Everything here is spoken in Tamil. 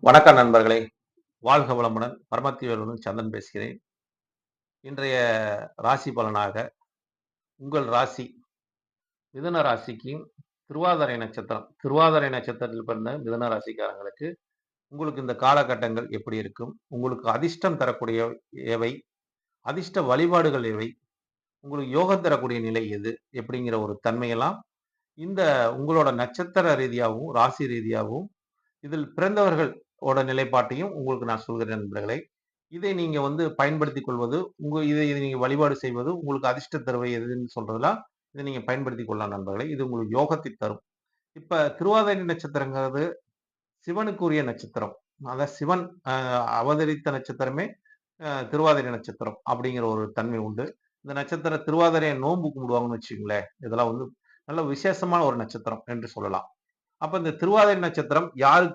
வணக்கம் நண்பர்களே! வாழ்க வளமுடன். பரமத்திவேலுடன் சந்திரன் பேசுகிறேன். இன்றைய ராசி பலனாக உங்கள் ராசி மிதுன ராசிக்கு திருவாதிரை நட்சத்திரத்தில் பிறந்த மிதுன ராசிக்காரங்களுக்கு உங்களுக்கு இந்த காலகட்டங்கள் எப்படி இருக்கும்? உங்களுக்கு அதிர்ஷ்டம் தரக்கூடிய எவை? அதிர்ஷ்ட வழிபாடுகள் எவை? உங்களுக்கு யோகம் தரக்கூடிய நிலை எது? எப்படிங்கிற ஒரு தன்மையெல்லாம் இந்த உங்களோட நட்சத்திர ரீதியாவும், ராசி ரீதியாவும், இதில் பிறந்தவர்கள் ஓட நிலைப்பாட்டையும் உங்களுக்கு நான் சொல்கிறேன் நண்பர்களே. இதை நீங்க பயன்படுத்திக் கொள்வது, இதை நீங்க வழிபாடு செய்வது, உங்களுக்கு அதிர்ஷ்ட தருவை எதுன்னு சொல்றதெல்லாம், இத நீங்க பயன்படுத்திக் கொள்ளலாம் நண்பர்களே. இது உங்களுக்கு யோகத்தை தரும். இப்ப திருவாதிரை நட்சத்திரங்கிறது சிவனுக்குரிய நட்சத்திரம். அதான் சிவன் அவதரித்த நட்சத்திரமே திருவாதிரை நட்சத்திரம் அப்படிங்கிற ஒரு தன்மை உண்டு. இந்த நட்சத்திரம் திருவாதிரைய நோன்பு கும்பிடுவாங்கன்னு வச்சுக்கங்களேன். இதெல்லாம் நல்ல விசேஷமான ஒரு நட்சத்திரம் என்று சொல்லலாம். அப்ப இந்த திருவாதிரை நட்சத்திரம் யாருக்கு